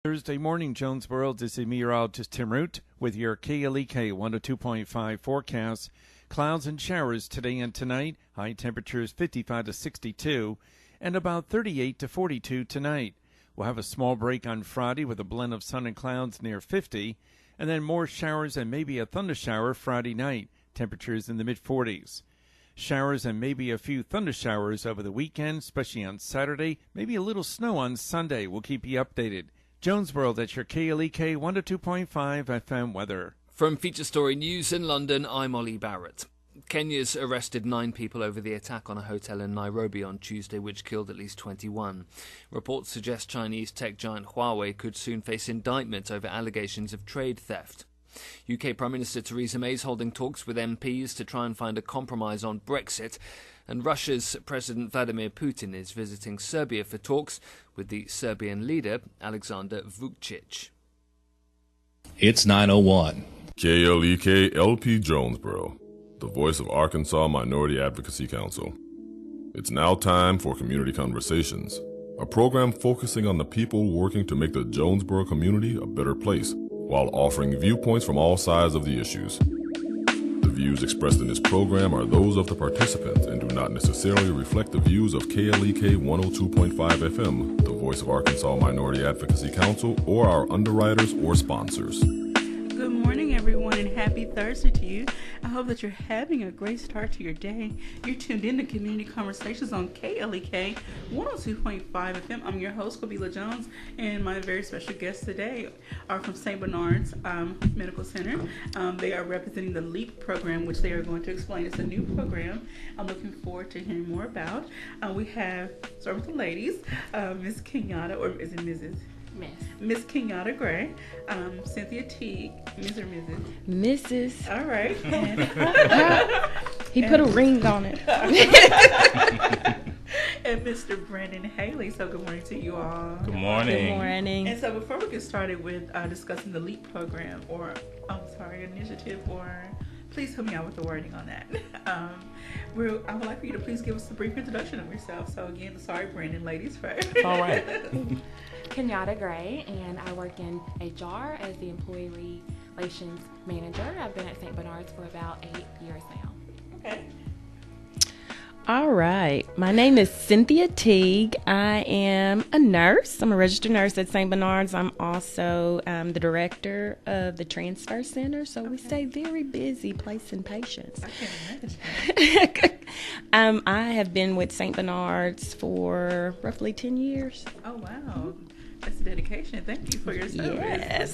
Thursday morning, Jonesboro. This is meteorologist Tim Root with your KLEK 102.5 forecast. Clouds and showers today and tonight. High temperatures 55 to 62 and about 38 to 42 tonight. We'll have a small break on Friday with a blend of sun and clouds near 50, and then more showers and maybe a thundershower Friday night. Temperatures in the mid-40s. Showers and maybe a few thundershowers over the weekend, especially on Saturday. Maybe a little snow on Sunday. We'll keep you updated. Jonesboro, that's your KLEK 102.5 FM weather. From Feature Story News in London, I'm Ollie Barrett. Kenya's arrested 9 people over the attack on a hotel in Nairobi on Tuesday, which killed at least 21. Reports suggest Chinese tech giant Huawei could soon face indictment over allegations of trade theft. UK Prime Minister Theresa May is holding talks with MPs to try and find a compromise on Brexit, and Russia's President Vladimir Putin is visiting Serbia for talks with the Serbian leader Alexander Vučić. It's 9:01. KLEK LP Jonesboro, the voice of Arkansas Minority Advocacy Council. It's now time for Community Conversations, a program focusing on the people working to make the Jonesboro community a better place, while offering viewpoints from all sides of the issues. The views expressed in this program are those of the participants and do not necessarily reflect the views of KLEK 102.5 FM, the voice of Arkansas Minority Advocacy Council, or our underwriters or sponsors. Good morning, everyone, and happy Thursday to you. I hope that you're having a great start to your day. You're tuned in to Community Conversations on KLEK 102.5 FM. I'm your host, Kabila Jones, and my very special guests today are from St. Bernard's Medical Center. They are representing the LEAP program, which they are going to explain. It's a new program I'm looking forward to hearing more about. We have, start with the ladies, Miss Kenyatta, or is it Mrs.? Miss Kenyatta Gray, Cynthia Teague, Ms. or Mrs.? Mrs. All right. He put a ring on it. And Mr. Brandon Haley. So good morning to you all. Good morning. Good morning. And so before we get started with discussing the LEAP program, or initiative, or please help me out with the wording on that. I would like for you to please give us a brief introduction of yourself. So again, sorry, Brandon, ladies first. All right. Kenyatta Gray, and I work in HR as the Employee Relations Manager. I've been at St. Bernard's for about 8 years now. Okay. All right. My name is Cynthia Teague. I am a nurse. I'm a registered nurse at St. Bernard's. I'm also the director of the Transfer Center, so we stay very busy placing patients. I can imagine. I have been with St. Bernard's for roughly 10 years. Oh, wow. That's a dedication. Thank you for your service. Yes.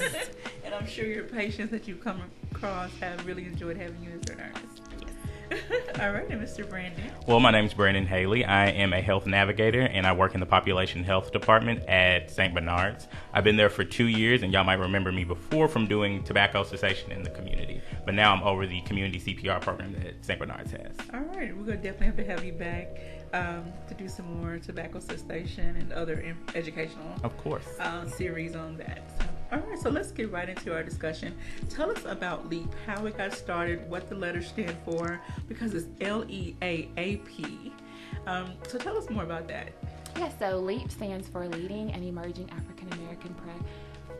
And I'm sure your patients that you've come across have really enjoyed having you as their nurse. All right, and Mr. Brandon. Well, my name is Brandon Haley. I am a health navigator, and I work in the population health department at St. Bernard's. I've been there for 2 years, and y'all might remember me before from doing tobacco cessation in the community. But now I'm over the community CPR program that St. Bernard's has. All right, we're going to definitely have to have you back to do some more tobacco cessation and other educational series on that. So, all right, so let's get right into our discussion. Tell us about LEAP, how it got started, what the letters stand for, because it's LEAAP. So tell us more about that. Yeah, so LEAP stands for Leading and Emerging African American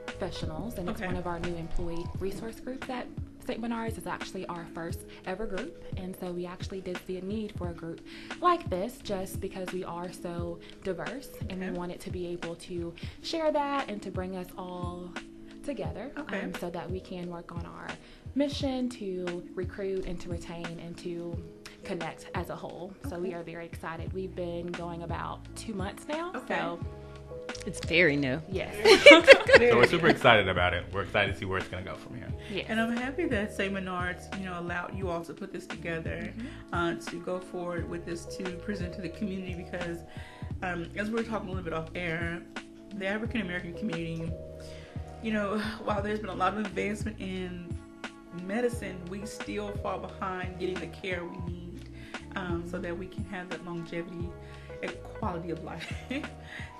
Professionals, and it's one of our new employee resource groups at St. Bernard's. Is actually our first ever group, and so we actually did see a need for a group like this just because we are so diverse, and we wanted to be able to share that and to bring us all together so that we can work on our mission to recruit and to retain and to connect as a whole. So we are very excited. We've been going about 2 months now. So it's very new. Yes. So we're super excited about it. We're excited to see where it's going to go from here. Yes. And I'm happy that St. Bernard's, allowed you all to put this together, to go forward with this to present to the community, because as we were talking a little bit off air, the African American community, while there's been a lot of advancement in medicine, we still fall behind getting the care we need so that we can have that longevity and quality of life.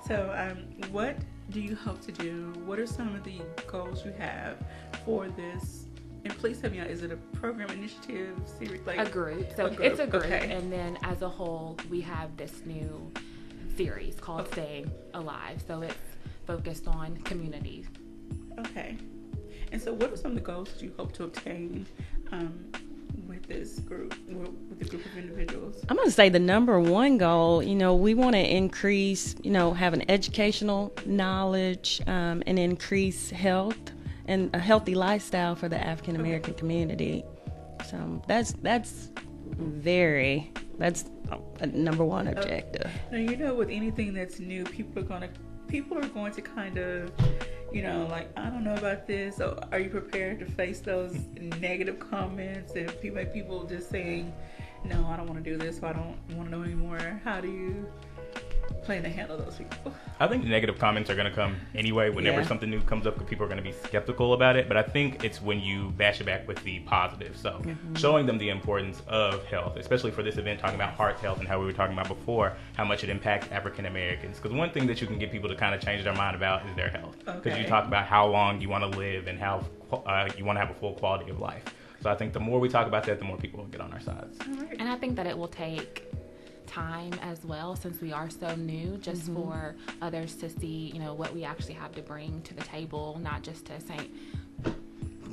So what do you hope to do? What are some of the goals you have for this? And please tell me, is it a program, initiative, series? A group. So it's a group. Okay. And then as a whole, we have this new series called Staying Alive. So it's focused on community so what are some of the goals that you hope to obtain with this group, with the group of individuals? I'm going to say the number one goal, we want to increase, have an educational knowledge and increase health and a healthy lifestyle for the African American community. So that's a number one objective. Now, with anything that's new, people are going to kind of, like, I don't know about this. So are you prepared to face those negative comments and people just saying, no, I don't want to do this, or I don't want to know anymore? How do you plan to handle those people? I think the negative comments are going to come anyway whenever something new comes up, because people are going to be skeptical about it. But I think it's when you bash it back with the positive. So showing them the importance of health, especially for this event, talking about heart health and how we were talking about before, how much it impacts African Americans. Because one thing that you can get people to kind of change their mind about is their health. Because you talk about how long you want to live and how you want to have a full quality of life. So I think the more we talk about that, the more people will get on our sides. And I think that it will take time as well, since we are so new, just for others to see, what we actually have to bring to the table, not just to St.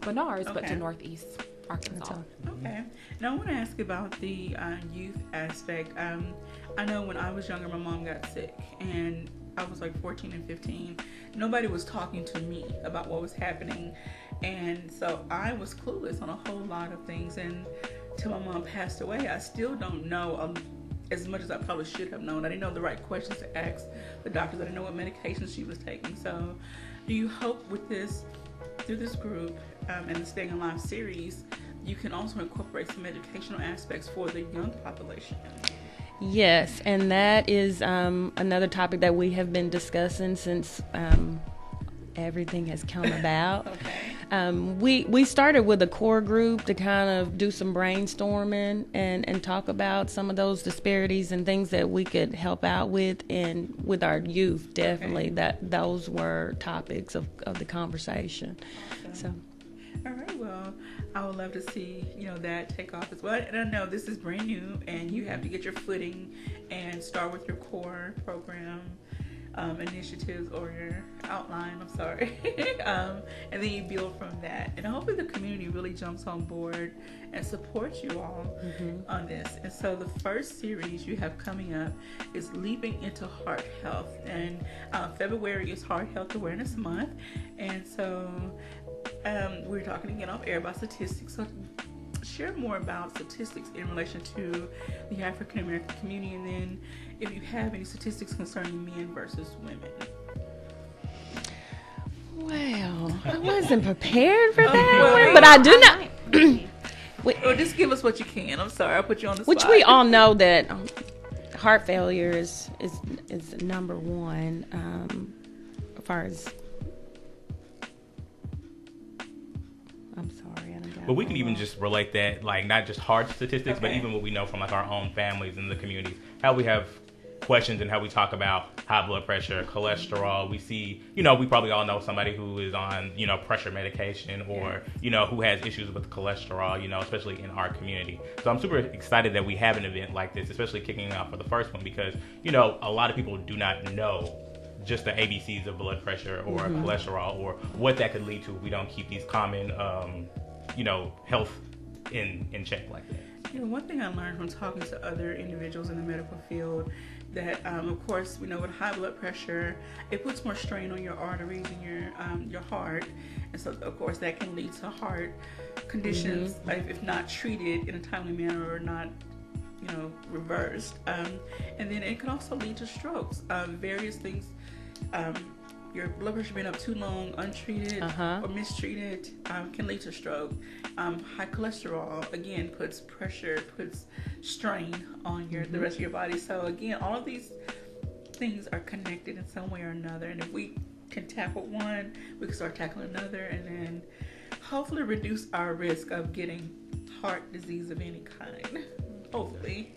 Bernard's, but to Northeast Arkansas. Okay. Now I want to ask about the youth aspect. I know when I was younger, my mom got sick, and I was like 14 and 15. Nobody was talking to me about what was happening, and so I was clueless on a whole lot of things. And till my mom passed away, I still don't know as much as I probably should have known. I didn't know the right questions to ask the doctors. I didn't know what medications she was taking. So do you hope with this, through this group and the Staying Alive series, you can also incorporate some educational aspects for the young population? Yes, and that is another topic that we have been discussing since everything has come about. We started with a core group to kind of do some brainstorming and talk about some of those disparities and things that we could help out with, and with our youth, definitely that those were topics of the conversation. Awesome. All right, well, I would love to see, that take off as well. And I know this is brand new, and you have to get your footing and start with your core program initiatives, or your outline, and then you build from that. And hopefully the community really jumps on board and supports you all on this. And so the first series you have coming up is Leaping into Heart Health. And February is Heart Health Awareness Month. And so we're talking again off air about statistics. So share more about statistics in relation to the African American community, and then if you have any statistics concerning men versus women. Well, I wasn't prepared for that one, but I do not. Or just give us what you can. I'm sorry, I put you on the spot. Which we all know that heart failure is number one as far as. I'm sorry. But we can even just relate that, like, not just hard statistics, but even what we know from, like, our own families and the communities, how we have questions and how we talk about high blood pressure, cholesterol. We see, we probably all know somebody who is on, pressure medication, or, who has issues with cholesterol, especially in our community. So I'm super excited that we have an event like this, especially kicking off for the first one, because, a lot of people do not know just the ABCs of blood pressure or cholesterol, or what that could lead to if we don't keep these common health in check like that. One thing I learned from talking to other individuals in the medical field, that of course, with high blood pressure, it puts more strain on your arteries and your heart, and so of course that can lead to heart conditions if not treated in a timely manner, or not reversed, and then it can also lead to strokes, various things. Your blood pressure being up too long, untreated or mistreated, can lead to stroke. High cholesterol, again, puts pressure, puts strain on the rest of your body. So again, all of these things are connected in some way or another. And if we can tackle one, we can start tackling another, and then hopefully reduce our risk of getting heart disease of any kind. Hopefully.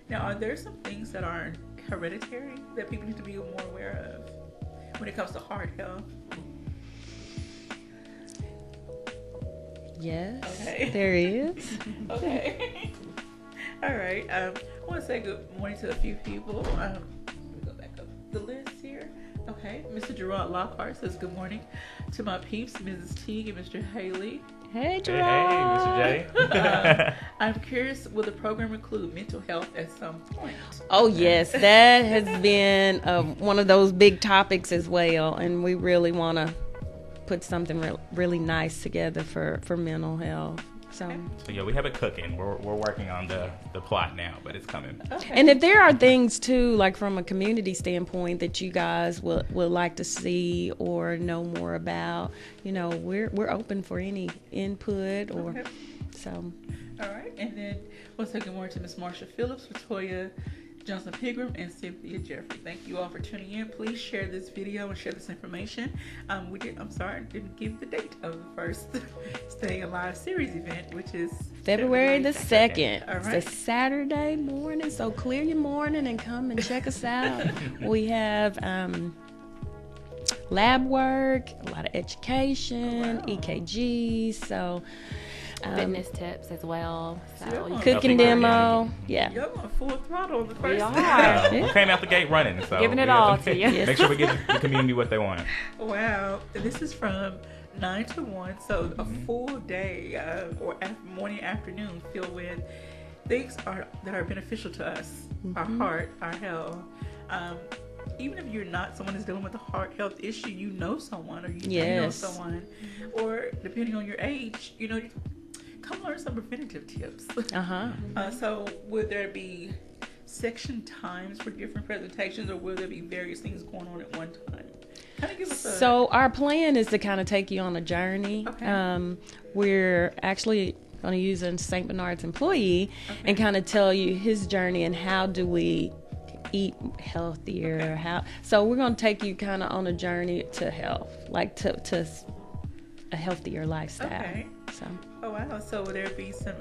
Now, are there some things that are hereditary that people need to be more aware of when it comes to heart health? Yes, there is. Okay. All right. I want to say good morning to a few people. Let me go back up the list here. Okay. Okay, Mr. Gerard Lockhart says good morning to my peeps, Mrs. Teague and Mr. Haley. Hey, Hey, Gerard. hey, Mr. J. I'm curious, will the program include mental health at some point? Oh, yes. That has been one of those big topics as well. And we really want to put something really nice together for mental health. So yeah, we have it cooking. We're working on the plot now, but it's coming. Okay. And if there are things too, like from a community standpoint, that you guys would like to see or know more about, we're open for any input or Okay. so. All right, and then we'll say good morning to Miss Marsha Phillips, Latoya Johnson Pigram, and Cynthia Jeffrey. Thank you all for tuning in. Please share this video and share this information. I didn't give the date of the first Staying Alive series event, which is February the 2nd. All right. It's a Saturday morning, so clear your morning and come and check us out. We have lab work, a lot of education, EKGs, so Fitness tips as well. So you cooking demo, You're on full throttle on the first We are. We came out the gate running, so Giving it we have all to you. Make sure we give the community what they want. Wow, this is from 9 to 1, so a full day or morning, afternoon filled with things that are beneficial to us, our heart, our health. Even if you're not someone who's dealing with a heart health issue, you know someone, or you know someone, or depending on your age, come learn some preventative tips. So would there be section times for different presentations, or will there be various things going on at one time? Kind of give us So our plan is to kind of take you on a journey. Okay. We're actually going to use a St. Bernard's employee and kind of tell you his journey and how do we eat healthier. So we're going to take you kind of on a journey to health, like to a healthier lifestyle. Okay. So. Oh wow! So will there be some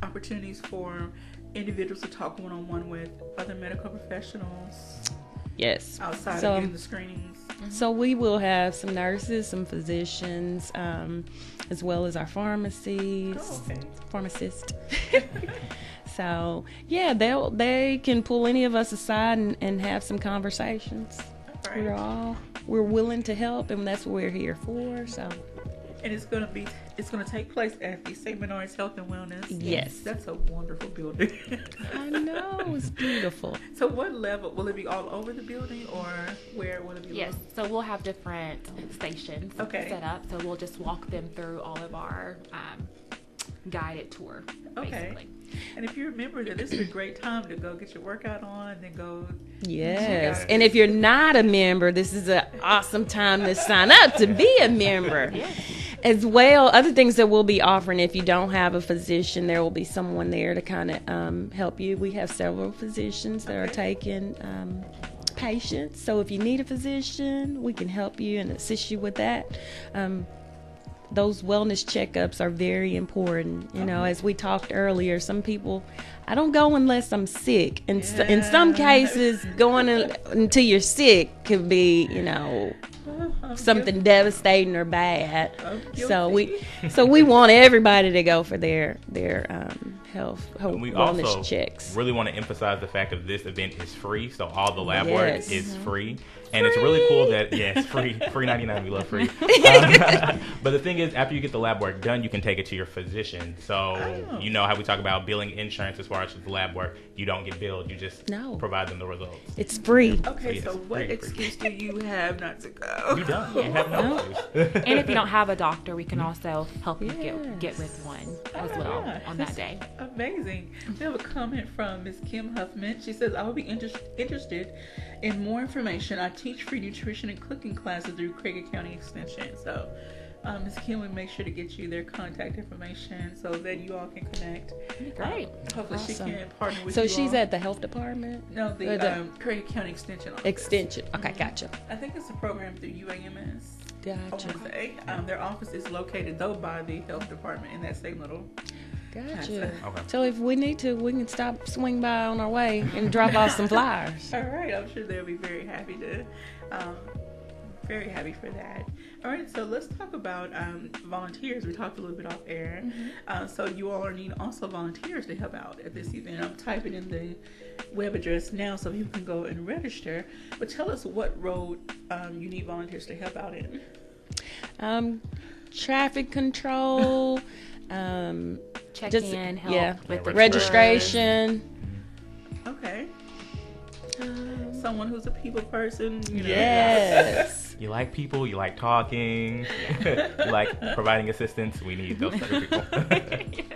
opportunities for individuals to talk one-on-one with other medical professionals? Yes. Outside of getting the screenings. So we will have some nurses, some physicians, as well as our pharmacists. Pharmacist. So yeah, they can pull any of us aside and have some conversations. Right. We're willing to help, and that's what we're here for. So. And it's going to take place at the St. Bernard's Health and Wellness. Yes. That's a wonderful building. I know, it's beautiful. So what level, will it be all over the building, or where will it be? Yes, so we'll have different stations set up. So we'll just walk them through all of our guided tour, basically. And if you remember that this is a great time to go get your workout on, then go. Yes. And if you're not a member, this is an awesome time to sign up to be a member. As well, other things that we'll be offering, if you don't have a physician, there will be someone there to kind of help you. We have several physicians that are taking patients. So if you need a physician, we can help you and assist you with that. Those wellness checkups are very important. As we talked earlier, some people, I don't go unless I'm sick. And in some cases, going until you're sick could be, something devastating or bad. So we want everybody to go for their health we wellness also checks. Really want to emphasize the fact that this event is free, so all the lab work is free. And it's really cool that, it's free 99, we love free. But the thing is, after you get the lab work done, you can take it to your physician. So, you know how we talk about billing insurance as far as the lab work, you don't get billed, you just provide them the results. It's free. Okay, so what excuse do you have not to go? You don't. You have no excuse. And if you don't have a doctor, we can also help you get with one as well on that day. Amazing. We have a comment from Ms. Kim Huffman. She says, I would be interested in more information. I teach free nutrition and cooking classes through Craig County Extension. So Ms. Kim will make sure to get you their contact information so that you all can connect. Great. Hopefully she can partner with you. So she's at the health department? No, the Craig County Extension office. Extension. Okay, gotcha. I think it's a program through UAMS. Gotcha. Their office is located though by the health department in that same little. Gotcha. Okay. So if we need to, we can swing by on our way and drop off some flyers. All right. I'm sure they'll be very happy to Very happy for that. All right, so let's talk about volunteers. We talked a little bit off air. So you all are needing also volunteers to help out at this event. I'm typing in the web address now so people can go and register. But tell us what road you need volunteers to help out in. Traffic control, Check-in, help with the registration. Okay. Someone who's a people person. You know. Yes. You like people, you like talking, you like providing assistance. We need those type of people.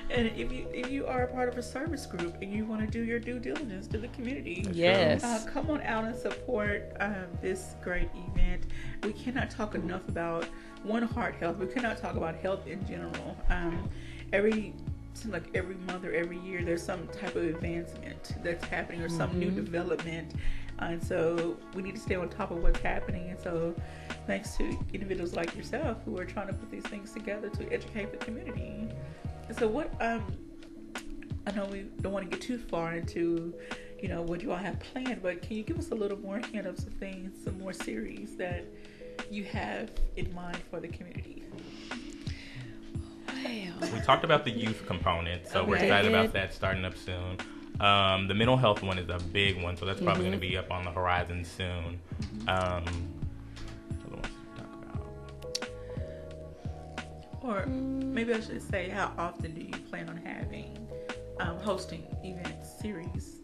And if you are a part of a service group and you want to do your due diligence to the community, yes, come on out and support this great event. We cannot talk enough about heart health. We cannot talk about health in general. Seems like every month or every year there's some type of advancement that's happening or some new development, and so we need to stay on top of what's happening. And so thanks to individuals like yourself who are trying to put these things together to educate the community. And so what I know we don't want to get too far into what you all have planned, but can you give us a little more hint of some more series that you have in mind for the community? We talked about the youth component, so we're excited about that starting up soon. The mental health one is a big one, so that's probably going to be up on the horizon soon. What else to talk about? Or maybe I should say, how often do you plan on having hosting event series?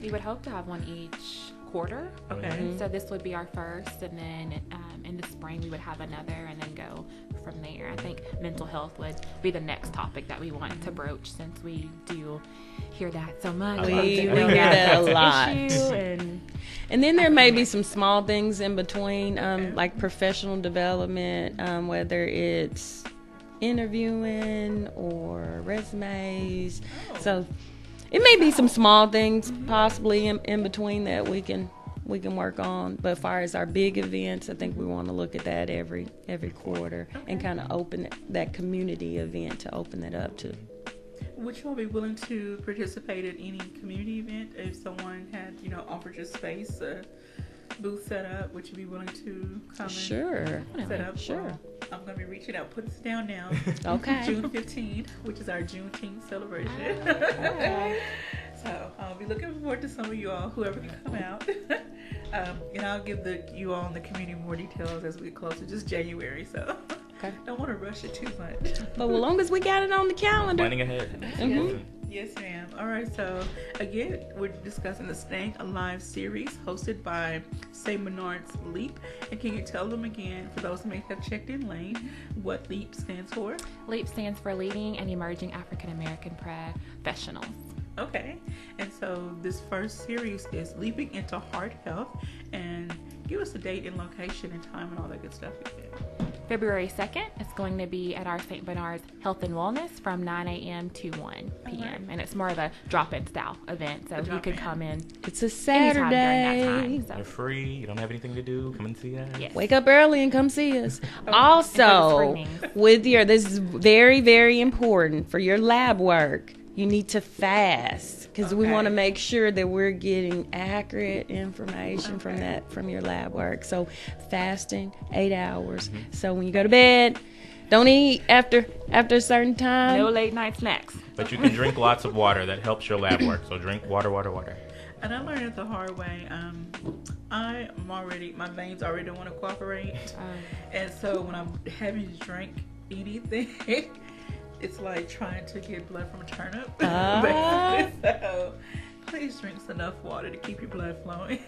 We would hope to have one each quarter. Okay. So this would be our first, and then in the spring we would have another, and then go from there. I think mental health would be the next topic that we want to broach, since we do hear that so much. We hear that a lot. And then there may be some small things in between, like professional development, whether it's interviewing or resumes. So it may be some small things possibly in between that we can work on. But as far as our big events, I think we want to look at that every quarter and kind of open that community event to open it up to. Would you all be willing to participate in any community event if someone had, offered you space, a booth set up? Would you be willing to come Sure. and set up? Sure. Well, I'm going to be reaching out. Put this down now. Okay. June 15th, which is our Juneteenth celebration. okay. So I'll be looking forward to some of you all, whoever can come out. And I'll give you all in the community more details as we get closer. Just January, so don't want to rush it too much. But as long as we got it on the calendar. Planning ahead. Yes, ma'am. All right, so again, we're discussing the Staying Alive series hosted by St. Bernard's LEAP. And can you tell them again, for those who may have checked in late, what LEAP stands for? LEAP stands for Leading and Emerging African American Professionals. Okay, and so this first series is Leaping into Heart Health, and give us a date and location and time and all that good stuff again. February 2nd, it's going to be at our St. Bernard's Health and Wellness from 9 a.m. to 1 p.m. Right. And it's more of a drop-in style event, so you can come in. It's a Saturday. During that time, You're free. You don't have anything to do. Come and see us. Yes. Wake up early and come see us. Also, this is very, very important for your lab work. You need to fast, because we want to make sure that we're getting accurate information from your lab work. So fasting 8 hours. So when you go to bed, don't eat after a certain time. No late night snacks. But you can drink lots of water. That helps your lab work. So drink water. And I learned it the hard way. My veins already don't want to cooperate. And so when I'm having to drink anything, it's like trying to get blood from a turnip. Basically. So please drink enough water to keep your blood flowing.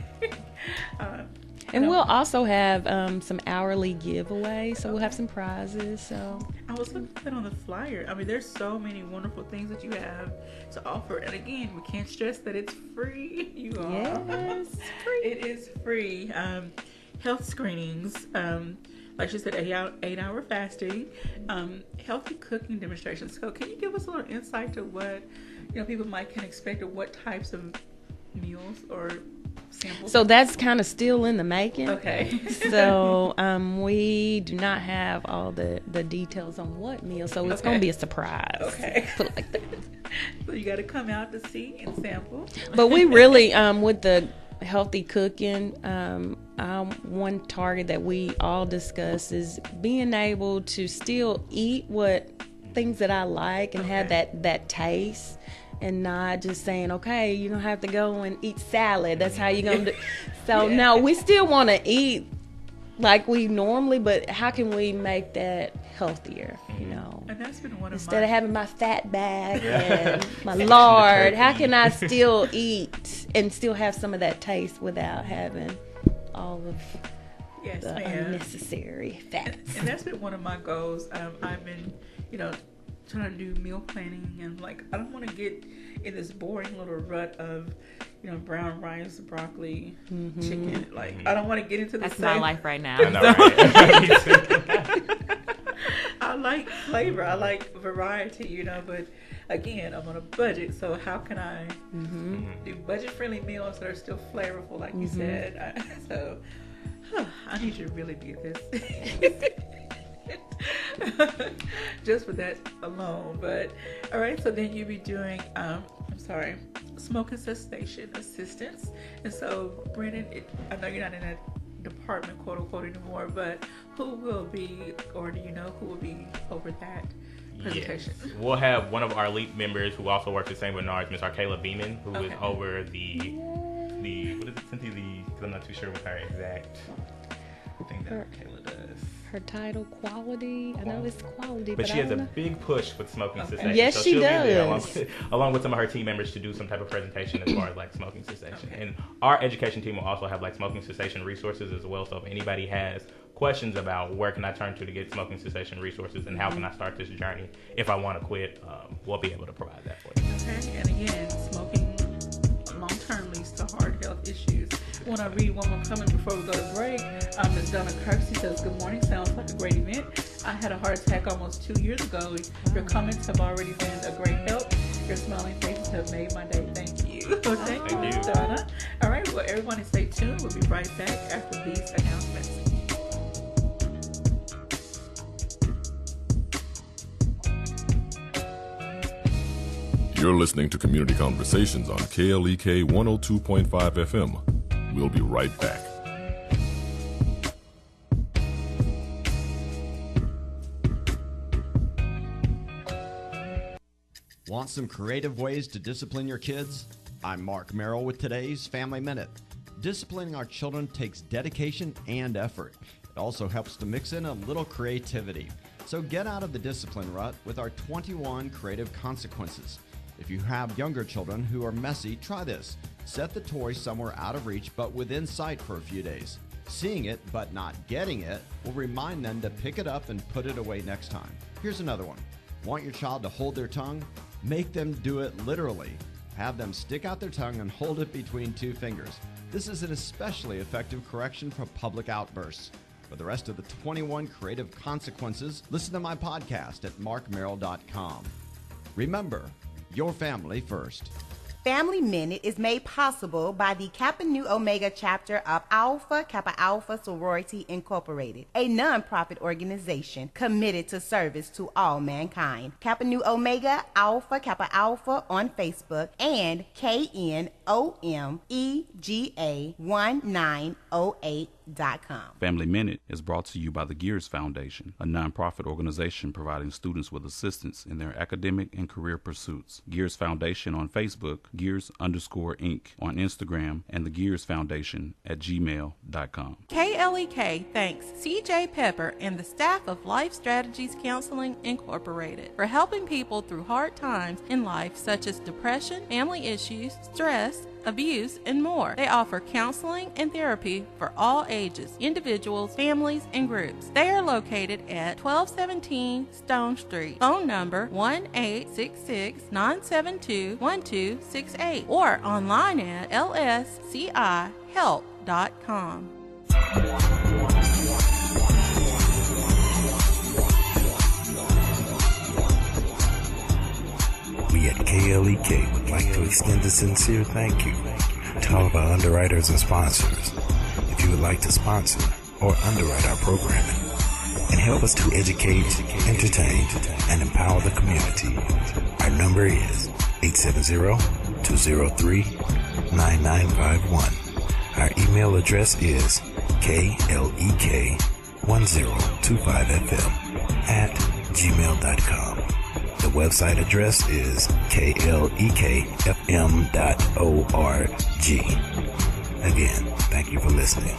And we'll also have some hourly giveaways, so we'll have some prizes. So I was looking at that on the flyer. I mean, there's so many wonderful things that you have to offer. And again, we can't stress that it's free. You all. Yes, free. It is free. Health screenings. Like she said, 8-hour fasting, healthy cooking demonstrations. So can you give us a little insight to what people can expect, or what types of meals or samples? So that's kind of still in the making. Okay. So we do not have all the details on what meal. So it's going to be a surprise. Okay. Put it like that. So you got to come out to see and sample. But we really, with the healthy cooking. One target that we all discuss is being able to still eat things that I like and have that taste, and not just saying, okay, you don't have to go and eat salad. That's how you're going to do. So, no, we still want to eat like we normally, but how can we make that healthier, you know? And that's been one of Instead of having my fat bag and my lard, how can I still eat and still have some of that taste without having all of the unnecessary fats? And that's been one of my goals. I've been, trying to do meal planning, and I don't want to get in this boring little rut of, brown rice, broccoli, chicken. I don't want to get into the That's my life right now. I know, right? I like flavor. I like variety, but again, I'm on a budget. So how can I do budget-friendly meals that are still flavorful, like you said? I need you to really be at this. Just for that alone. But all right, so then you'll be doing smoking cessation assistance. And so Brennan, I know you're not in that department, quote unquote, anymore, but who will be, or do you know who will be over that presentation? Yes. We'll have one of our LEAP members who also works at St. Bernard's, Miss Arcala Beeman, who is over the what is it, Cynthia? Because I'm not too sure what her exact thing that Arcala does. Her title, quality. I know it's quality, but she has a big push with smoking cessation. Yes, so she she'll does. Be there along with some of her team members to do some type of presentation as far as smoking cessation. And our education team will also have smoking cessation resources as well. So if anybody has questions about where can I turn to get smoking cessation resources and how can I start this journey if I want to quit, we'll be able to provide that for you. Okay, and again, smoking long-term leads to heart health issues. I want to read one more comment before we go to break. Ms. Donna Kirksey says, good morning, sounds like a great event. I had a heart attack almost 2 years ago. Your comments have already been a great help. Your smiling faces have made my day. Thank you. Thank you, Donna. All right, well, everyone stay tuned. We'll be right back after these announcements. You're listening to Community Conversations on KLEK 102.5 FM. We'll be right back. Want some creative ways to discipline your kids? I'm Mark Merrill with today's Family Minute. Disciplining our children takes dedication and effort. It also helps to mix in a little creativity. So get out of the discipline rut with our 21 creative consequences. If you have younger children who are messy, try this. Set the toy somewhere out of reach but within sight for a few days. Seeing it but not getting it will remind them to pick it up and put it away next time. Here's another one. Want your child to hold their tongue? Make them do it literally. Have them stick out their tongue and hold it between two fingers. This is an especially effective correction for public outbursts. For the rest of the 21 creative consequences, listen to my podcast at markmerrill.com. Remember, your family first. Family Minute is made possible by the Kappa Nu Omega chapter of Alpha Kappa Alpha Sorority Incorporated, a non-profit organization committed to service to all mankind. Kappa Nu Omega Alpha Kappa Alpha on Facebook and KNOMEGA1908.com. Family Minute is brought to you by the Gears Foundation, a non-profit organization providing students with assistance in their academic and career pursuits. Gears Foundation on Facebook, Gears_Inc. on Instagram, and the Gears Foundation at gmail.com. KLEK thanks CJ Pepper and the staff of Life Strategies Counseling Incorporated for helping people through hard times in life such as depression, family issues, stress, abuse, and more. They offer counseling and therapy for all ages, individuals, families, and groups. They are located at 1217 Stone Street. Phone number 1-866-972-1268 or online at lscihelp.com. We at KLEK would like to extend a sincere thank you to all of our underwriters and sponsors. If you would like to sponsor or underwrite our programming and help us to educate, entertain, and empower the community, our number is 870-203-9951. Our email address is klek1025fm@gmail.com. The website address is klekfm.org. Again, thank you for listening.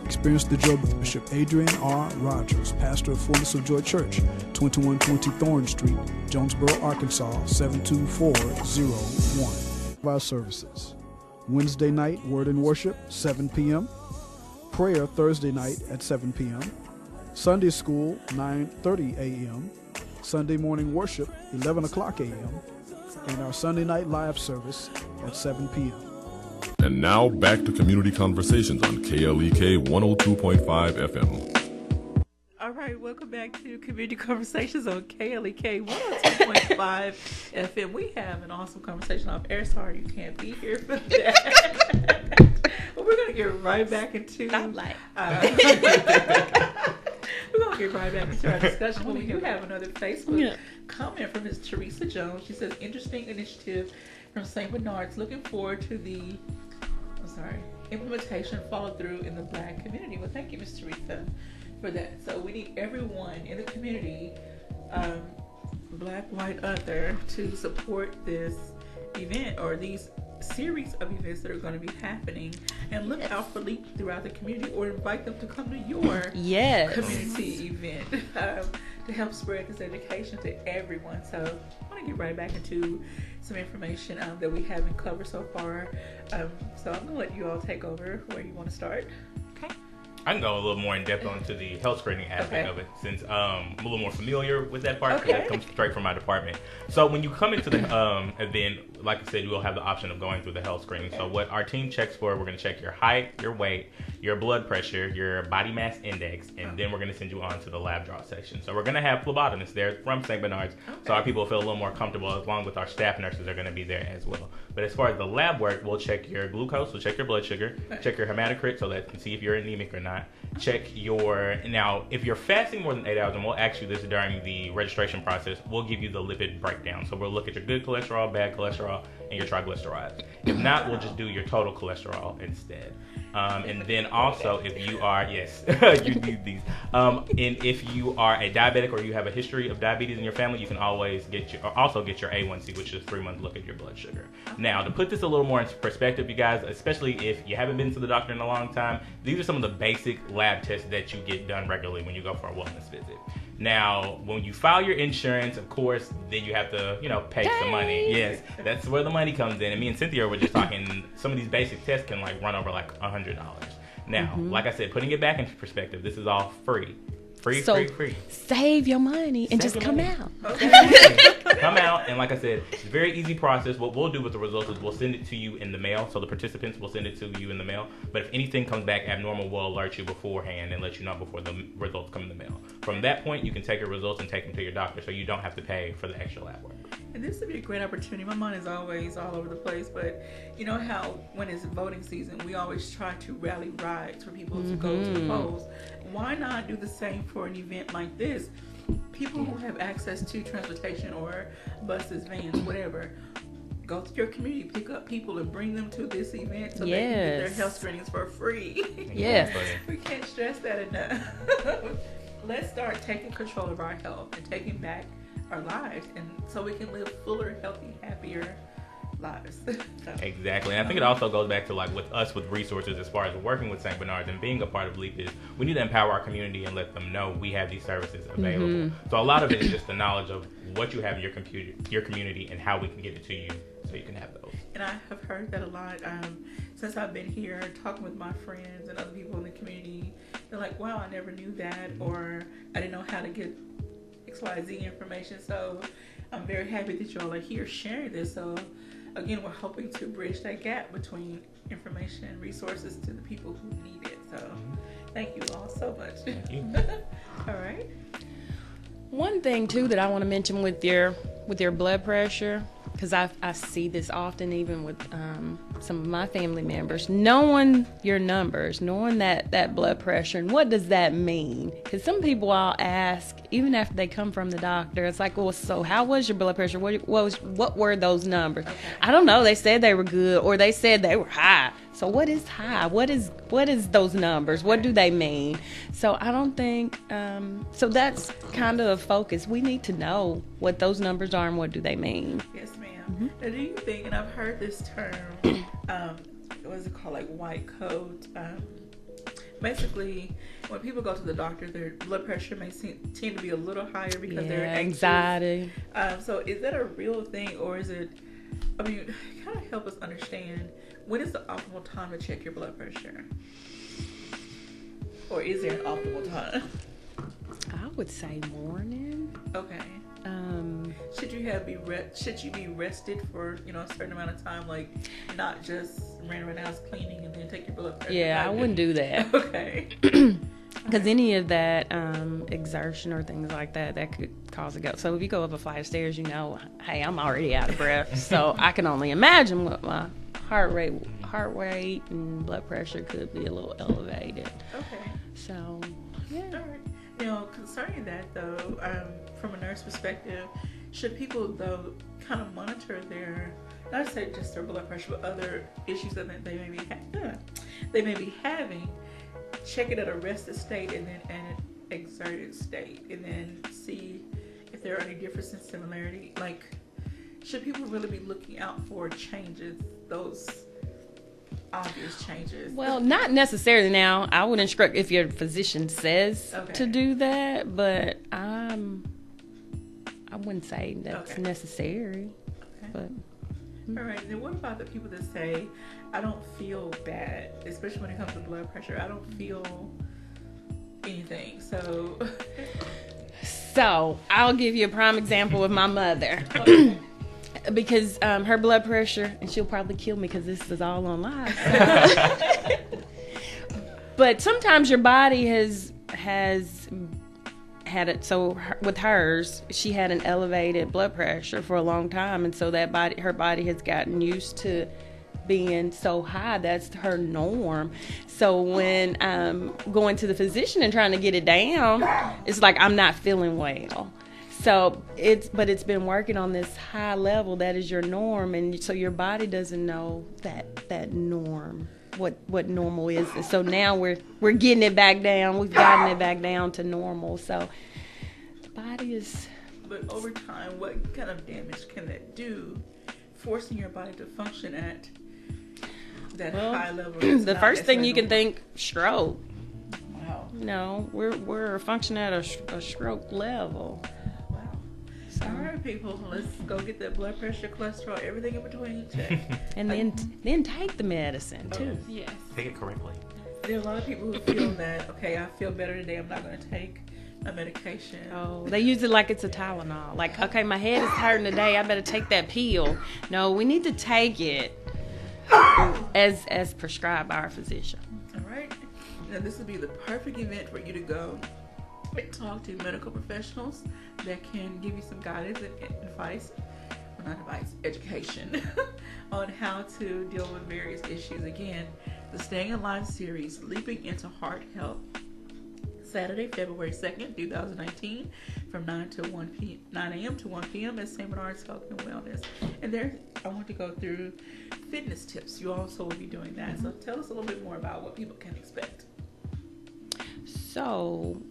Experience the joy with Bishop Adrian R. Rogers, pastor of Fullness of Joy Church, 2120 Thorn Street, Jonesboro, Arkansas, 72401. Our services. Wednesday night, Word and Worship, 7 p.m. Prayer Thursday night at 7 p.m. Sunday School, 9:30 a.m. Sunday morning worship, 11 o'clock a.m. And our Sunday night live service at 7 p.m. And now back to Community Conversations on KLEK 102.5 FM. All right, welcome back to Community Conversations on KLEK 102.5 FM. We have an awesome conversation off air. Sorry you can't be here for that. But we're going to get right back into... Stop lying. We're going to get right back into our discussion. But we do have another Facebook comment from Ms. Teresa Jones. She says, interesting initiative from St. Bernard's. Looking forward to the implementation follow through in the Black community. Well, thank you, Ms. Teresa, for that. So we need everyone in the community, Black, white, other, to support this event or these series of events that are going to be happening, and look out for LEAP throughout the community, or invite them to come to your community event to help spread this education to everyone. So I want to get right back into some information that we haven't covered so far. So I'm going to let you all take over. Where you want to start? Okay. I can go a little more in depth onto the health screening aspect of it, since I'm a little more familiar with that part, because that comes straight from my department. So when you come into the event, like I said, you will have the option of going through the health screening. So what our team checks for, we're going to check your height, your weight, your blood pressure, your body mass index, and then we're going to send you on to the lab draw section. So we're going to have phlebotomists there from St. Bernard's, so our people feel a little more comfortable, along with our staff nurses are going to be there as well. But as far as the lab work, we'll check your glucose, we'll check your blood sugar, check your hematocrit, so that can see if you're anemic or not. Check your, now if you're fasting more than 8 hours, and we'll ask you this during the registration process, we'll give you the lipid breakdown. So we'll look at your good cholesterol, bad cholesterol, and your triglycerides. If not, we'll just do your total cholesterol instead. And then also, if you are, yes, you need these. And if you are a diabetic or you have a history of diabetes in your family, you can always get your A1C, which is a 3-month look at your blood sugar. Now, to put this a little more into perspective, you guys, especially if you haven't been to the doctor in a long time, these are some of the basic lab tests that you get done regularly when you go for a wellness visit. Now, when you file your insurance, of course, then you have to, pay some money. Yes, that's where the money comes in. And me and Cynthia were just talking, some of these basic tests can run over $100. Now, like I said, putting it back into perspective, this is all free. Free. Save your money and just come out. Come out, and like I said, it's a very easy process. What we'll do with the results is we'll send it to you in the mail. So the participants will send it to you in the mail. But if anything comes back abnormal, we'll alert you beforehand and let you know before the results come in the mail. From that point, you can take your results and take them to your doctor, so you don't have to pay for the extra lab work. And this would be a great opportunity. My mind is always all over the place, but you know how when it's voting season, we always try to rally rides for people to go to the polls. Why not do the same for an event like this? People who have access to transportation or buses, vans, whatever, go to your community, pick up people and bring them to this event so they can get their health screenings for free. Yes. We can't stress that enough. Let's start taking control of our health and taking back our lives, and so we can live fuller, healthy, happier lives. Exactly. And I think it also goes back to with us with resources as far as working with St. Bernard's and being a part of LEAP is we need to empower our community and let them know we have these services available. So a lot of it is just the knowledge of what you have in your community and how we can get it to you so you can have those. And I have heard that a lot since I've been here talking with my friends and other people in the community. They're like, wow, I never knew that, or I didn't know how to get XYZ information. So I'm very happy that you all are here sharing this. So again, we're hoping to bridge that gap between information and resources to the people who need it. So Thank you all so much. Thank you. All right. One thing too that I want to mention with your blood pressure, because I see this often even with some of my family members, knowing your numbers, knowing that blood pressure, and what does that mean? Because some people I'll ask, even after they come from the doctor, it's like, well, so how was your blood pressure? What were those numbers? Okay. I don't know. They said they were good, or they said they were high. So what is high? What is those numbers? What do they mean? So I don't think, so that's kind of a focus. We need to know what those numbers are and what do they mean. Yes, ma'am. Mm-hmm. Now, do you think, and I've heard this term, what is it called, like white coat? Basically, when people go to the doctor, their blood pressure may tend to be a little higher because they're anxious. Anxiety. So is that a real thing, or is it, I mean, kind of help us understand, when is the optimal time to check your blood pressure? Or is there an optimal time? I would say morning. Okay. Should you be rested for a certain amount of time, like not just ran around the house cleaning and then take your blood pressure? Yeah, I wouldn't do that. Okay. Because any of that exertion or things like that could cause a go. So if you go up a flight of stairs, hey, I'm already out of breath. So I can only imagine what my heart rate and blood pressure could be a little elevated. Okay. So, yeah. All right. Concerning that though, from a nurse perspective, should people though kind of monitor their, not say just their blood pressure, but other issues that they may be having, check it at a rested state and then an exerted state, and then see if there are any differences in similarity. Like, should people really be looking out for changes, those obvious changes? Well, not necessarily. Now, I would instruct if your physician says to do that, but I wouldn't say that's necessary. Okay. But all right. Then what about the people that say, I don't feel bad, especially when it comes to blood pressure? I don't feel anything. So I'll give you a prime example with my mother. Because her blood pressure, and she'll probably kill me because this is all on live. But sometimes your body has had it. So with hers, she had an elevated blood pressure for a long time, and so her body has gotten used to being so high. That's her norm. So when going to the physician and trying to get it down, it's like, I'm not feeling well. So it's been working on this high level that is your norm, and so your body doesn't know that norm, what normal is. And so now we're getting it back down. We've gotten it back down to normal. So the body is. But over time, what kind of damage can that do, forcing your body to function at that high level? The first thing you can think, stroke. Wow. No, we're functioning at a stroke level. All right, people, let's go get that blood pressure, cholesterol, everything in between checked. And then take the medicine too. Yes. Take it correctly. There are a lot of people who feel that, okay, I feel better today, I'm not going to take a medication. Oh, they use it like it's a Tylenol. Like, okay, my head is hurting today, I better take that pill. No, we need to take it as prescribed by our physician. All right. Now, this would be the perfect event for you to go and talk to medical professionals that can give you some guidance and advice, well, not advice, education on how to deal with various issues. Again, the Staying Alive series, Leaping into Heart Health, Saturday, February 2nd, 2019, from 9 a.m. to 1 p.m. at St. Bernard's Health and Wellness. And there, I want to go through fitness tips. You also will be doing that. So tell us a little bit more about what people can expect. So,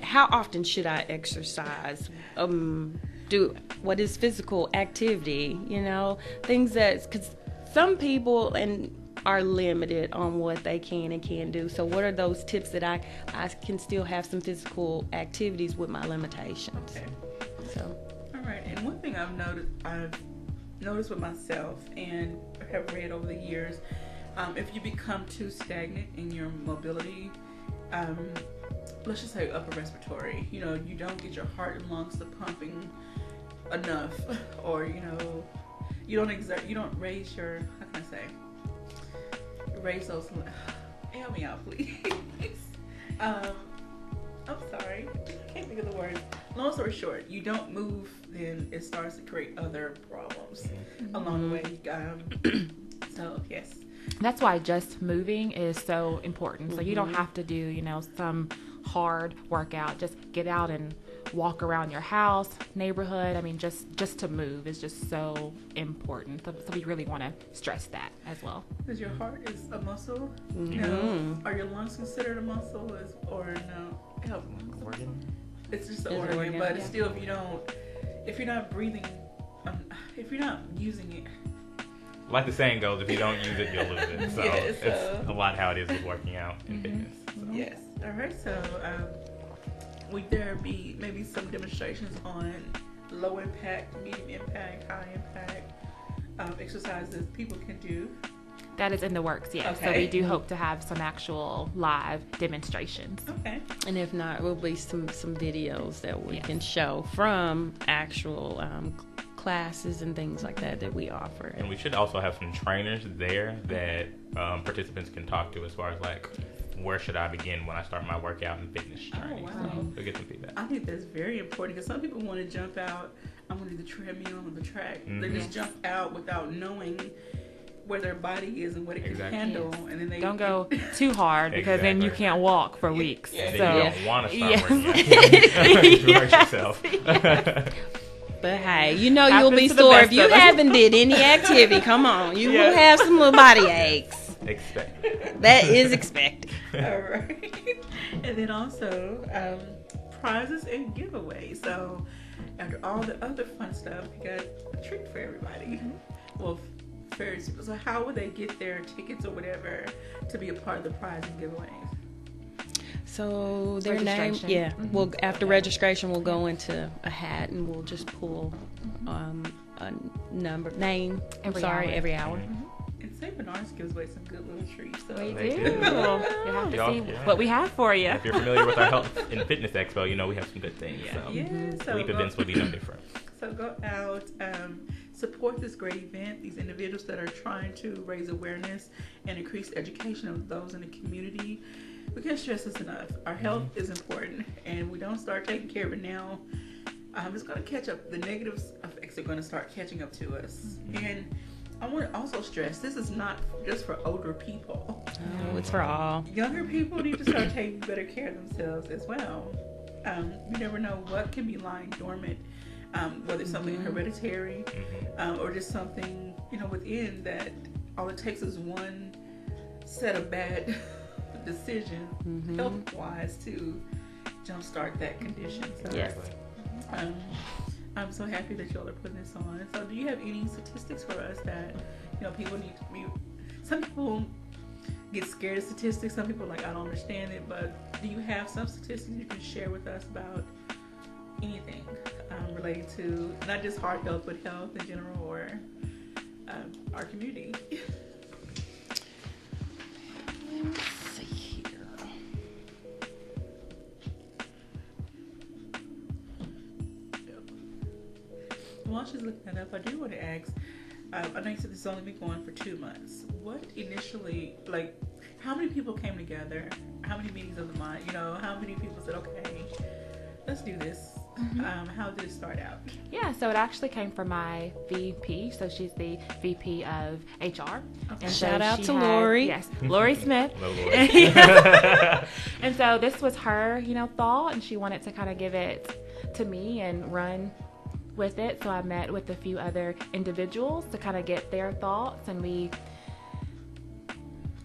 how often should I exercise? What is physical activity? Things because some people are limited on what they can and can't do. So what are those tips that I can still have some physical activities with my limitations? Okay. So. All right. And one thing I've noticed with myself and have read over the years, if you become too stagnant in your mobility, let's just say upper respiratory, you don't get your heart and lungs to pumping enough, or you don't raise your, how can I say, raise those, help me out please, I'm sorry, I can't think of the word. Long story short, you don't move, then it starts to create other problems along the way. So yes. That's why just moving is so important. So you don't have to do, some hard workout. Just get out and walk around your house, neighborhood. I mean, just to move is just so important. So we really want to stress that as well. Because your heart is a muscle. No. Are your lungs considered a muscle or no? Organ. It's just an organ, but still, if you're not breathing, if you're not using it. Like the saying goes, if you don't use it, you'll lose it. So it's a lot how it is with working out and fitness. So. Yes. All right. So would there be maybe some demonstrations on low impact, medium impact, high impact exercises people can do? That is in the works, yes. Okay. So we do hope to have some actual live demonstrations. Okay. And if not, will be some videos that we can show from actual classes and things like that we offer. And we should also have some trainers there that participants can talk to as far as like, where should I begin when I start my workout and fitness training? Oh, wow. So we'll get some feedback. I think that's very important because some people want to jump out. I'm going to do the treadmill on the track. They just jump out without knowing where their body is and what it can handle, and then they don't go too hard because then you can't walk for weeks. Yeah. So you don't want to start working out. Hurt yourself. But hey, you'll be sore if you haven't did any activity. Come on, you will have some little body aches. Expected. That is expected. All right. And then also prizes and giveaways. So after all the other fun stuff, you got a treat for everybody. Well, so how would they get their tickets or whatever to be a part of the prize and giveaways? So their name, well, after registration, we'll go into a hat and we'll just pull a name. Every hour. And St. Bernard's gives away some good little treats. So. We do. You have to see what we have for you. If you're familiar with our Health and Fitness Expo, we have some good things. So so LEAP events will be no different. So go out, support this great event. These individuals that are trying to raise awareness and increase education of those in the community. We can't stress this enough. Our health is important, and we don't start taking care of it now. It's going to catch up. The negative effects are going to start catching up to us. And I want to also stress, this is not just for older people. No, it's for all. Younger people need to start taking better care of themselves as well. You never know what can be lying dormant, whether it's something hereditary or just something, within that all it takes is one set of bad decisions, health-wise, to jumpstart that condition. So, yes. I'm so happy that y'all are putting this on. So do you have any statistics for us that, people need to be... Some people get scared of statistics. Some people are like, I don't understand it. But do you have some statistics you can share with us about anything related to not just heart health, but health in general or our community? Let's see here. While she's looking that up, I do want to ask, I know you said this has only been going for 2 months. What initially, how many people came together? How many meetings of the mind? How many people said, okay, let's do this? How did it start out? Yeah, so it actually came from my VP. So she's the VP of HR. Okay. And shout out to Lori. Yes, Lori Smith. Hello, Lori. And so this was her, thought, and she wanted to kind of give it to me and run with it. So I met with a few other individuals to kind of get their thoughts, and we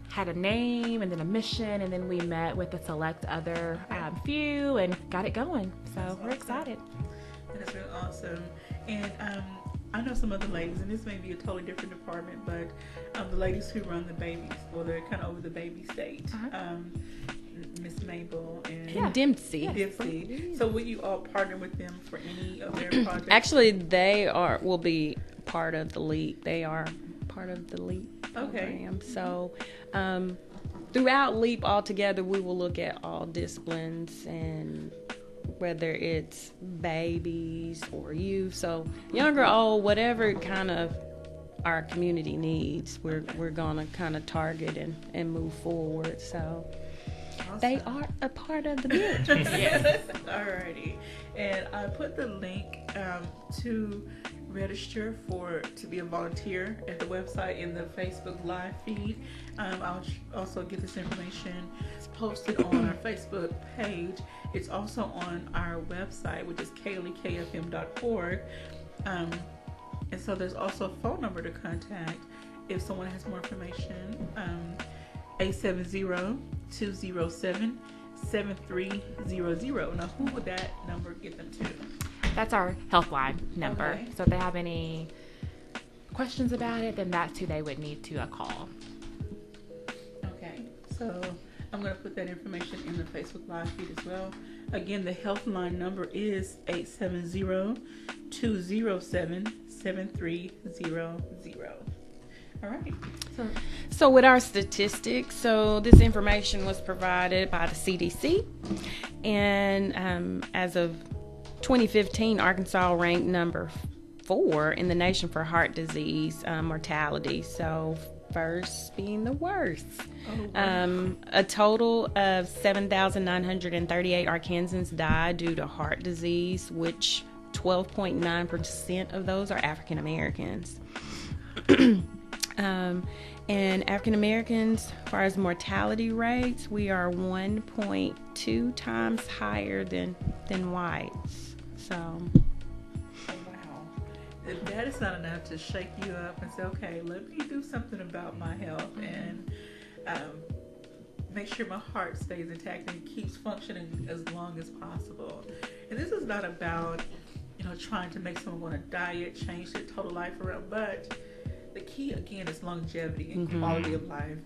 had a name and then a mission, and then we met with a select other few and got it going. So we're excited. That's really awesome. And I know some other ladies, and this may be a totally different department, but the ladies who run the babies, well, they're kind of over the baby state. Miss Mabel and Dempsey. Dempsey. So will you all partner with them for any of their projects? Actually, they will be part of the LEAP. They are part of the LEAP program. So throughout LEAP altogether, we will look at all disciplines, and whether it's babies or youth, so young or old, whatever kind of our community needs, we're gonna kind of target and move forward. So Awesome. They are a part of the village. Yes. Alrighty. And I put the link to register to be a volunteer at the website in the Facebook live feed. I'll also get this information posted on our Facebook page. It's also on our website, which is klekfm.org. And so there's also a phone number to contact if someone has more information. 870-207-7300. Now, who would that number get them to? That's our helpline number. Okay. So if they have any questions about it, then that's who they would need to call. Okay, so I'm going to put that information in the Facebook live feed as well. Again, the helpline number is 870-207-7300. All right. So with our statistics, so this information was provided by the CDC, and as of 2015, Arkansas ranked number 4 in the nation for heart disease mortality. So first being the worst. Oh, wow. A total of 7,938 Arkansans died due to heart disease, which 12.9% of those are African Americans. And African Americans, as far as mortality rates, we are 1.2 times higher than whites. So, wow, if that is not enough to shake you up and say, okay, let me do something about my health and make sure my heart stays intact and keeps functioning as long as possible. And this is not about, trying to make someone want to diet, change their total life around, but the key again is longevity and quality of life.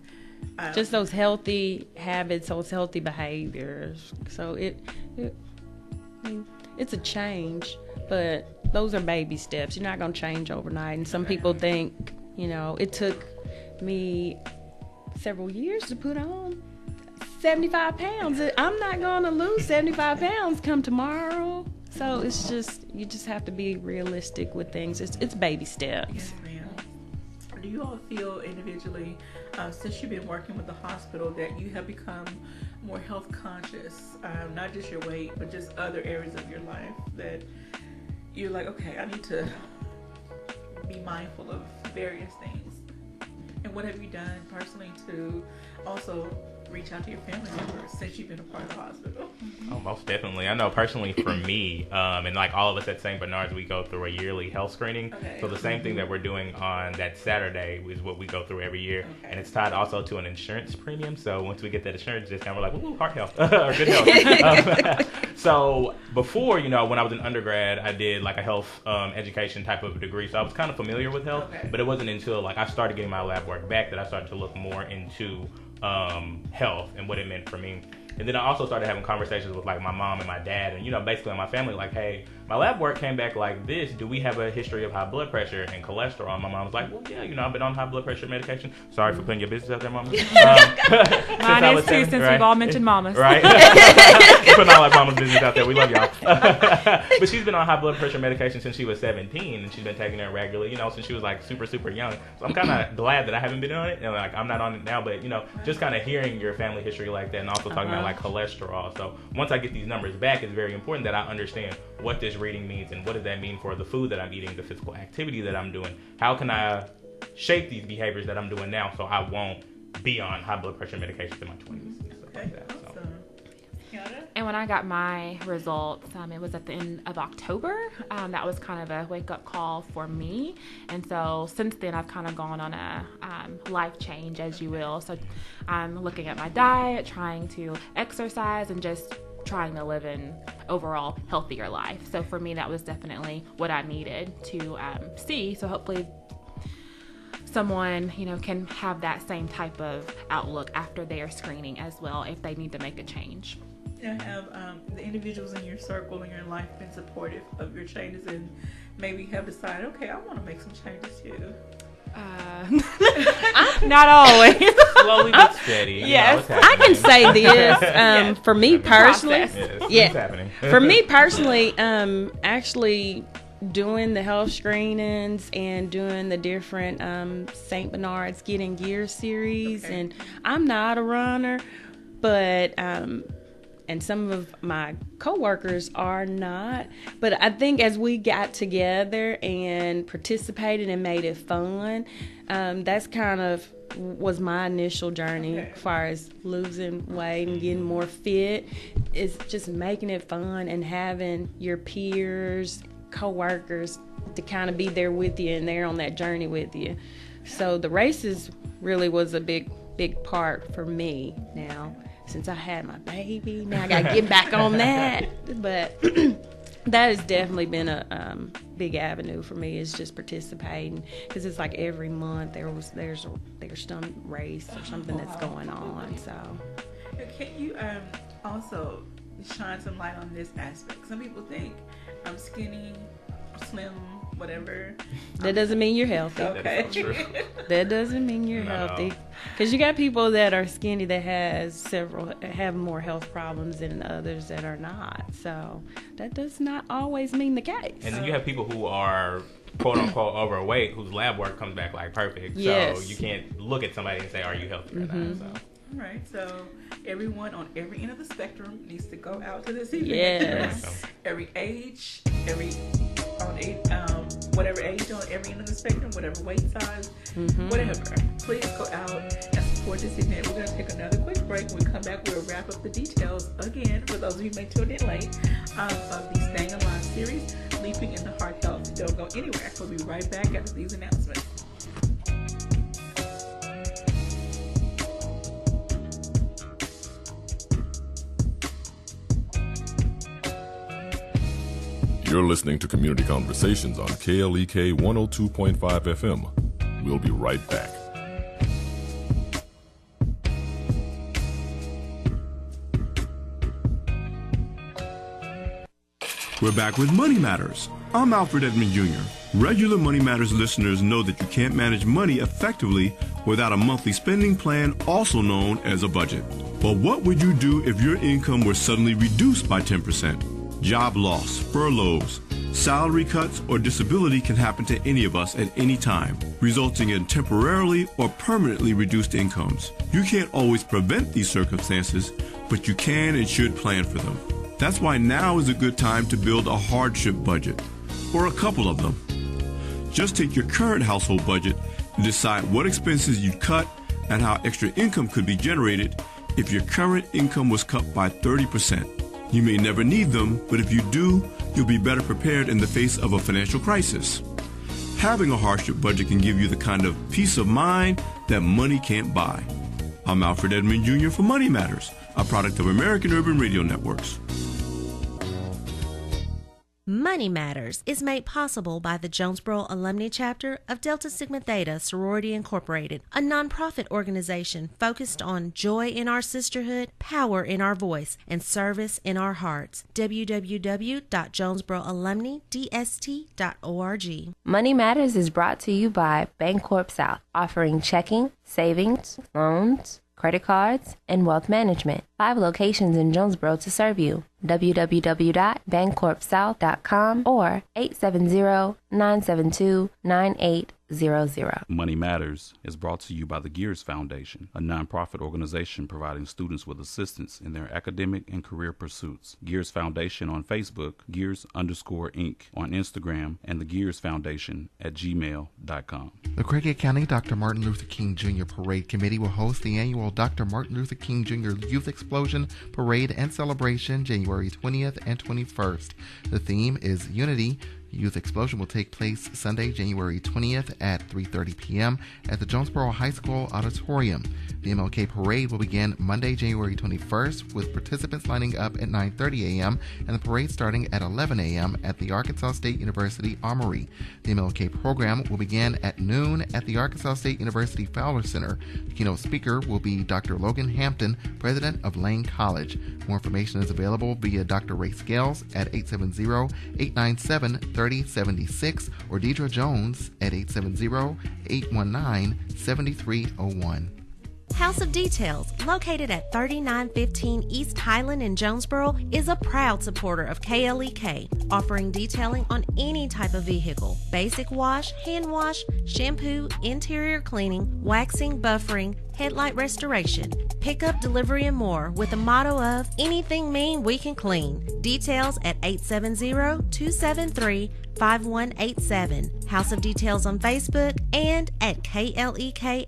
Just those healthy habits, those healthy behaviors. So it's a change, but those are baby steps. You're not going to change overnight. And some people think, it took me several years to put on 75 pounds. I'm not going to lose 75 pounds come tomorrow. So it's just, you just have to be realistic with things. It's baby steps. Yes, ma'am. Do you all feel individually, since you've been working with the hospital, that you have become more health conscious, not just your weight, but just other areas of your life, that you're like, okay, I need to be mindful of various things? And what have you done personally to also reach out to your family members since you've been a part of the hospital? Oh, most definitely. I know personally for me, and like all of us at St. Bernard's, we go through a yearly health screening. Okay. So the same thing that we're doing on that Saturday is what we go through every year. Okay. And it's tied also to an insurance premium. So once we get that insurance discount, we're like, ooh, heart health, or good health. So before, when I was in undergrad, I did like a health education type of degree. So I was kind of familiar with health, but it wasn't until like I started getting my lab work back that I started to look more into health and what it meant for me. And then I also started having conversations with like my mom and my dad and basically my family, like, hey, my lab work came back like this. Do we have a history of high blood pressure and cholesterol? And my mom was like, well, yeah, I've been on high blood pressure medication. Sorry for putting your business out there, mama. Mine is too, since we've all mentioned mamas. Right? Putting all our mama's business out there. We love y'all. But she's been on high blood pressure medication since she was 17, and she's been taking it regularly, since she was like super, super young. So I'm kind of glad that I haven't been on it, and like I'm not on it now. But just kind of hearing your family history like that, and also talking about like cholesterol. So once I get these numbers back, it's very important that I understand what this reading means and what does that mean for the food that I'm eating, the physical activity that I'm doing. How can I shape these behaviors that I'm doing now so I won't be on high blood pressure medications in my 20s and stuff like that. So. And when I got my results, it was at the end of October. That was kind of a wake-up call for me. And so since then, I've kind of gone on a life change, as you will. So I'm looking at my diet, trying to exercise, and just trying to live an overall healthier life. So for me, that was definitely what I needed to see. So hopefully someone, can have that same type of outlook after their screening as well, if they need to make a change. Have the individuals in your circle in your life been supportive of your changes and maybe have decided, okay, I want to make some changes too? Not always. Slowly but steady. Yes, I can say this. For me personally, for me personally, actually doing the health screenings and doing the different St. Bernard's Get in Gear series, and I'm not a runner. but and some of my coworkers are not. But I think as we got together and participated and made it fun, that's kind of was my initial journey as far as losing weight and getting more fit. It's just making it fun and having your peers, coworkers to kind of be there with you and they're on that journey with you. So the races really was a big part for me now. Since I had my baby, now I got to get back on that. But that has definitely been a big avenue for me, is just participating, because it's like every month there's some race or something that's going on. So can you also shine some light on this aspect? Some people think I'm skinny, slim, whatever. That doesn't mean you're healthy. Okay. That doesn't mean you're healthy, because you got people that are skinny that have more health problems than others that are not. So that does not always mean the case. And then you have people who are quote unquote overweight whose lab work comes back like perfect. Yes. So you can't look at somebody and say, are you healthy or not? So. All right, so everyone on every end of the spectrum needs to go out to this event. Yes. Every age, whatever age on every end of the spectrum, whatever weight size, whatever. Please go out and support this event. We're going to take another quick break. When we come back, we'll wrap up the details again, for those of you who may tune in late, of the Staying Alive series, Leaping into Heart Health. Don't go anywhere. We'll be right back after these announcements. You're listening to Community Conversations on KLEK 102.5 FM. We'll be right back. We're back with Money Matters. I'm Alfred Edmond Jr. Regular Money Matters listeners know that you can't manage money effectively without a monthly spending plan, also known as a budget. But what would you do if your income were suddenly reduced by 10%? Job loss, furloughs, salary cuts, or disability can happen to any of us at any time, resulting in temporarily or permanently reduced incomes. You can't always prevent these circumstances, but you can and should plan for them. That's why now is a good time to build a hardship budget, or a couple of them. Just take your current household budget and decide what expenses you'd cut and how extra income could be generated if your current income was cut by 30%. You may never need them, but if you do, you'll be better prepared in the face of a financial crisis. Having a hardship budget can give you the kind of peace of mind that money can't buy. I'm Alfred Edmond Jr. for Money Matters, a product of American Urban Radio Networks. Money Matters is made possible by the Jonesboro Alumni Chapter of Delta Sigma Theta Sorority Incorporated, a nonprofit organization focused on joy in our sisterhood, power in our voice, and service in our hearts. www.jonesboroalumnidst.org. Money Matters is brought to you by Bancorp South, offering checking, savings, loans, credit cards, and wealth management. 5 locations in Jonesboro to serve you. www.bancorpsouth.com or 870-972-9800. Money Matters is brought to you by the Gears Foundation, a nonprofit organization providing students with assistance in their academic and career pursuits. Gears Foundation on Facebook, Gears_Inc. on Instagram, and the Gears Foundation at gmail.com. The Craighead County Dr. Martin Luther King Jr. Parade Committee will host the annual Dr. Martin Luther King Jr. Youth Explosion Parade and Celebration January 20th and 21st. The theme is Unity. Youth Explosion will take place Sunday, January 20th at 3:30 p.m. at the Jonesboro High School Auditorium. The MLK Parade will begin Monday, January 21st, with participants lining up at 9:30 a.m. and the parade starting at 11 a.m. at the Arkansas State University Armory. The MLK program will begin at noon at the Arkansas State University Fowler Center. The keynote speaker will be Dr. Logan Hampton, president of Lane College. More information is available via Dr. Ray Scales at 870-897-3076 or Deidre Jones at 870-819-7301. House of Details, located at 3915 East Highland in Jonesboro, is a proud supporter of KLEK, offering detailing on any type of vehicle: basic wash, hand wash, shampoo, interior cleaning, waxing, buffering, headlight restoration, pickup, delivery, and more with the motto of anything mean we can clean. Details at 870-273-5187. House of Details on Facebook and at klekfm.org.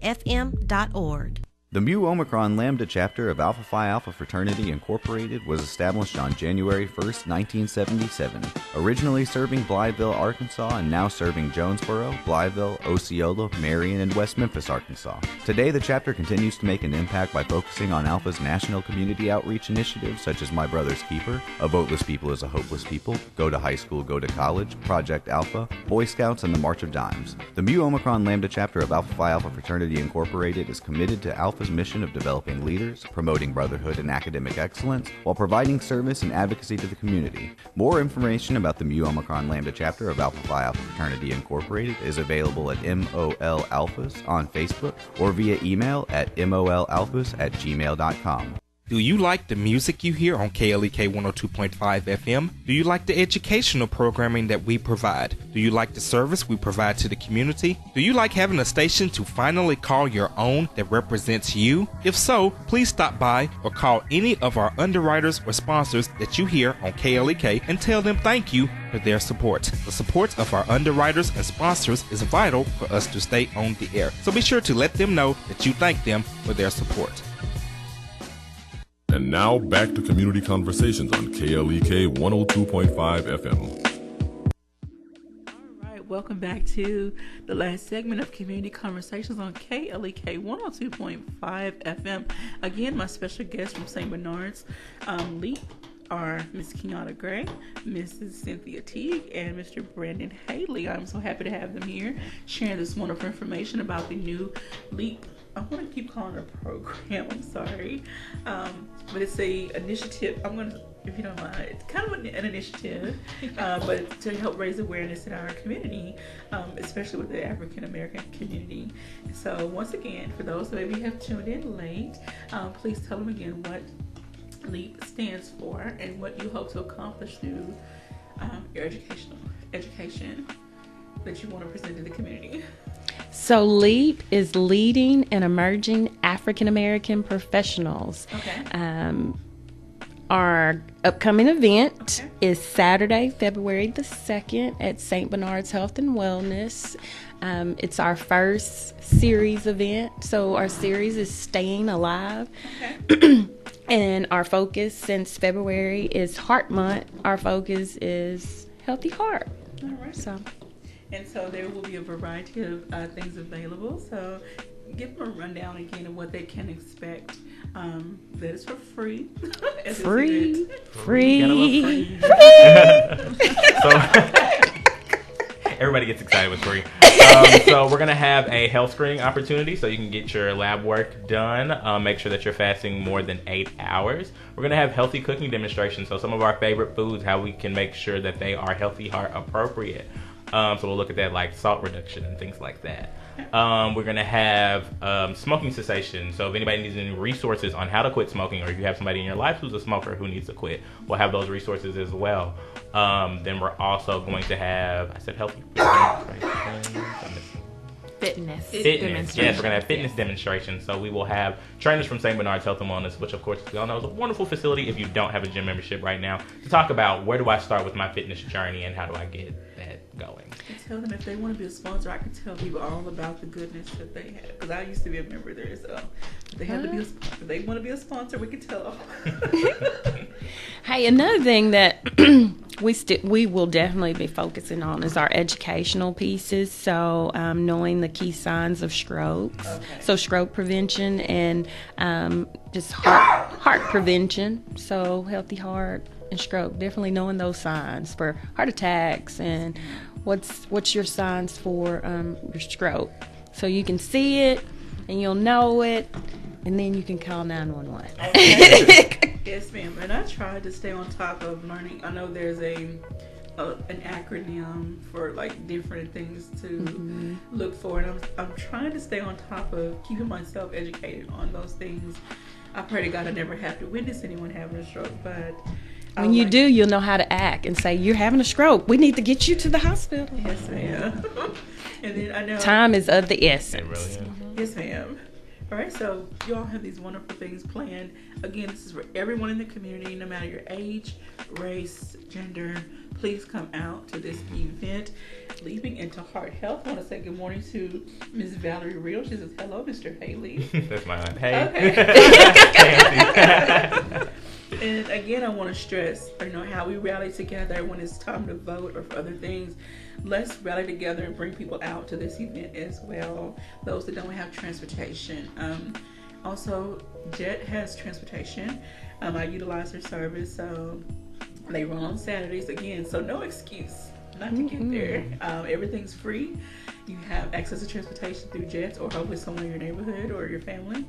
The Mu Omicron Lambda chapter of Alpha Phi Alpha Fraternity Incorporated was established on January 1st, 1977, originally serving Blytheville, Arkansas, and now serving Jonesboro, Blytheville, Osceola, Marion, and West Memphis, Arkansas. Today, the chapter continues to make an impact by focusing on Alpha's national community outreach initiatives such as My Brother's Keeper, A Voteless People is a Hopeless People, Go to High School, Go to College, Project Alpha, Boy Scouts, and the March of Dimes. The Mu Omicron Lambda chapter of Alpha Phi Alpha Fraternity Incorporated is committed to Alpha's mission of developing leaders, promoting brotherhood and academic excellence, while providing service and advocacy to the community. More information about the Mu Omicron Lambda chapter of Alpha Phi Alpha Fraternity Incorporated is available at MOL Alphas on Facebook or via email at molalphas@gmail.com. Do you like the music you hear on KLEK 102.5 FM? Do you like the educational programming that we provide? Do you like the service we provide to the community? Do you like having a station to finally call your own that represents you? If so, please stop by or call any of our underwriters or sponsors that you hear on KLEK and tell them thank you for their support. The support of our underwriters and sponsors is vital for us to stay on the air, so be sure to let them know that you thank them for their support. And now back to Community Conversations on KLEK 102.5 FM. All right, welcome back to the last segment of Community Conversations on KLEK 102.5 FM. Again, my special guests from St. Bernard's LEAP are Miss Kenyatta Gray, Mrs. Cynthia Teague, and Mr. Brandon Haley. I'm so happy to have them here sharing this wonderful information about the new LEAP. I want to keep calling it a program, I'm sorry. But it's a initiative. I'm going to, if you don't mind, it's kind of an initiative, but to help raise awareness in our community, especially with the African American community. So once again, for those that maybe have tuned in late, please tell them again what LEAP stands for and what you hope to accomplish through your education that you want to present to the community. So LEAP is Leading and Emerging African American Professionals. Okay. Our upcoming event is Saturday, February the 2nd at St. Bernard's Health and Wellness. It's our first series event. So our series is Staying Alive. Okay. And our focus since February is Heart Month. Our focus is Healthy Heart. All right. And so there will be a variety of things available. So give them a rundown again of what they can expect. That is for free. Free. So everybody gets excited with free. So we're going to have a health screening opportunity so you can get your lab work done. Make sure that you're fasting more than 8 hours. We're going to have healthy cooking demonstrations. So some of our favorite foods, how we can make sure that they are healthy heart appropriate. So we'll look at that, like salt reduction and things like that. We're going to have smoking cessation. So if anybody needs any resources on how to quit smoking, or if you have somebody in your life who's a smoker who needs to quit, we'll have those resources as well. Then we're also going to have, I said healthy. Fitness. Yes, we're going to have fitness demonstrations. So we will have trainers from St. Bernard's Health and Wellness, which of course we all know is a wonderful facility if you don't have a gym membership right now, to talk about where do I start with my fitness journey and how do I get that going. And tell them if they want to be a sponsor, I can tell people all about the goodness that they have. Because I used to be a member there, so they have to be if they want to be a sponsor, we can tell them. Hey, another thing that we will definitely be focusing on is our educational pieces. So knowing the key signs of stroke, so stroke prevention and just heart prevention. So healthy heart and stroke, definitely knowing those signs for heart attacks and what's your signs for your stroke, so you can see it and you'll know it, and then you can call 911. Yes, ma'am. And I tried to stay on top of learning. I know there's an acronym for like different things to look for, and I'm trying to stay on top of keeping myself educated on those things. I pray to God I never have to witness anyone having a stroke, but when you do, you'll know how to act and say, you're having a stroke. We need to get you to the hospital. Yes, ma'am. And then I know time is of the essence. It really is. Yes, ma'am. All right, so you all have these wonderful things planned. Again, this is for everyone in the community, no matter your age, race, gender. Please come out to this event, Leaping into Heart Health. I want to say good morning to Ms. Valerie Real. She says, hello, Mr. Haley. That's my aunt. Hey. Okay. And again, I want to stress, how we rally together when it's time to vote or for other things. Let's rally together and bring people out to this event as well. Those that don't have transportation. Also, Jet has transportation. I utilize their service, so they run on Saturdays again. So no excuse not to get there. Everything's free. You have access to transportation through Jets or hopefully someone in your neighborhood or your family.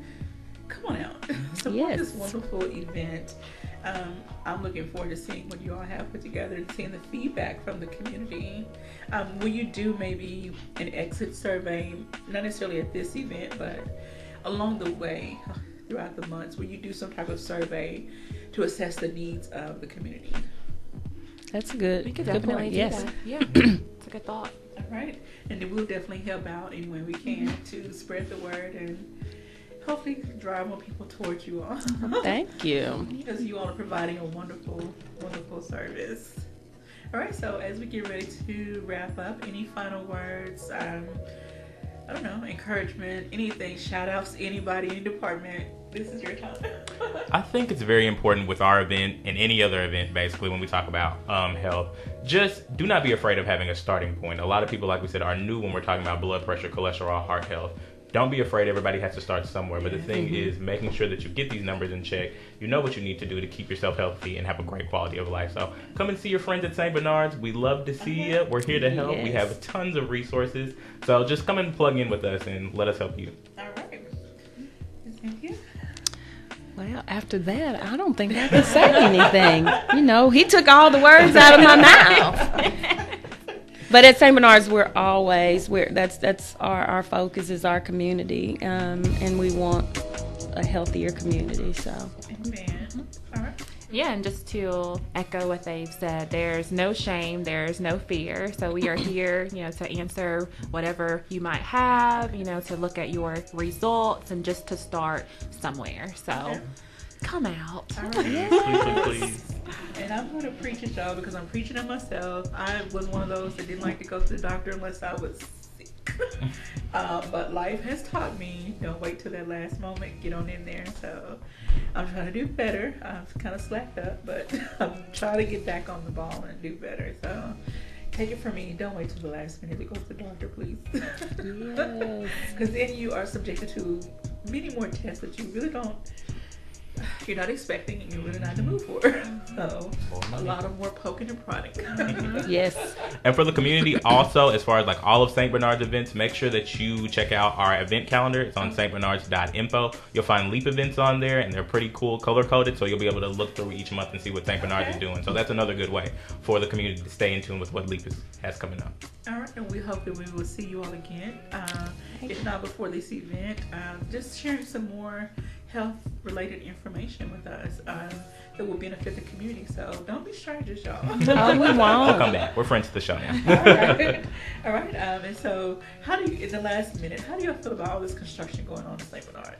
Come on out. Support this wonderful event. I'm looking forward to seeing what you all have put together and seeing the feedback from the community. Will you do maybe an exit survey, not necessarily at this event, but along the way throughout the months? Will you do some type of survey to assess the needs of the community? That's good. We could definitely do that. Yeah, it's a good thought. All right, and then we'll definitely help out any way we can to spread the word and hopefully drive more people towards you all. Thank you. Because you all are providing a wonderful, wonderful service. All right, so as we get ready to wrap up, any final words? I don't know, encouragement, anything, shout outs to anybody, any department. This is your time. I think it's very important with our event and any other event, basically, when we talk about health. Just do not be afraid of having a starting point. A lot of people, like we said, are new when we're talking about blood pressure, cholesterol, heart health. Don't be afraid. Everybody has to start somewhere. But the thing is making sure that you get these numbers in check. You know what you need to do to keep yourself healthy and have a great quality of life. So come and see your friends at St. Bernard's. We love to see you. We're here to help. We have tons of resources. So just come and plug in with us and let us help you. All right. Thank you. Well, after that, I don't think I can say anything. He took all the words out of my mouth. But at St. Bernard's, that's our focus is our community, and we want a healthier community. So, amen. All right. Yeah, and just to echo what they've said, there's no shame, there's no fear. So we are here, to answer whatever you might have, to look at your results and just to start somewhere. So come out. All right. Yes. Please. And I'm going to preach at y'all because I'm preaching to myself. I was one of those that didn't like to go to the doctor unless I was sick. But life has taught me, don't wait till that last moment, get on in there. So I'm trying to do better. I've kind of slacked up, but I'm trying to get back on the ball and do better. So take it from me, don't wait till the last minute to go to the doctor, please. Because then you are subjected to many more tests that you really you're not expecting and you're really not in the mood for. So a lot of more poking and prodding. Yes. And for the community also, as far as like all of St. Bernard's events, make sure that you check out our event calendar. It's on stbernards.info. You'll find LEAP events on there and they're pretty cool, color coded, so you'll be able to look through each month and see what St. Bernard's is doing. So that's another good way for the community to stay in tune with what LEAP has coming up. All right, and we hope that we will see you all again. If not before this event, just sharing some more health-related information with us that will benefit the community. So don't be strangers, y'all. Oh, we won't. We'll come back. We're friends to the show now. All right. And so, in the last minute, how do you feel about all this construction going on in St. Bernard?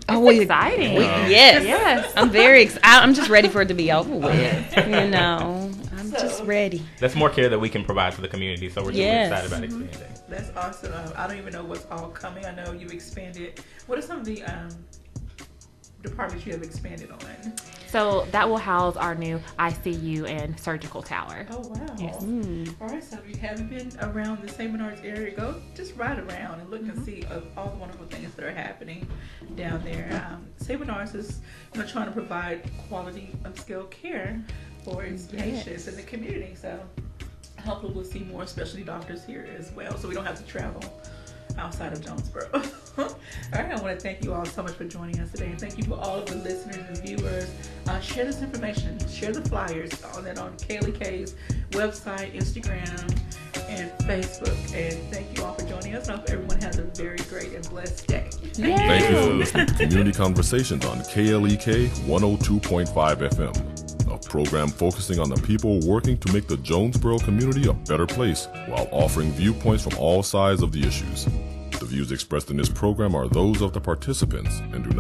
It's exciting. Yes. I'm very excited. I'm just ready for it to be over with. I'm just ready. That's more care that we can provide to the community. So we're really excited about expanding. That's awesome. I don't even know what's all coming. I know you've expanded. What are some of the departments you have expanded on? So that will house our new ICU and surgical tower. Oh, wow. Yes. All right, so if you haven't been around the St. Bernard's area, go just ride around and look and see all the wonderful things that are happening down there. St. Bernard's is trying to provide quality upscale care for its patients in the community. So hopefully we'll see more specialty doctors here as well, so we don't have to travel outside of Jonesboro. All right, I want to thank you all so much for joining us today, and thank you to all of the listeners and viewers. Share this information, share the flyers on KLEK's website, Instagram, and Facebook. And thank you all for joining us. I hope everyone has a very great and blessed day. Thank you for listening to Community Conversations on KLEK 102.5 FM, a program focusing on the people working to make the Jonesboro community a better place while offering viewpoints from all sides of the issues. The views expressed in this program are those of the participants and do not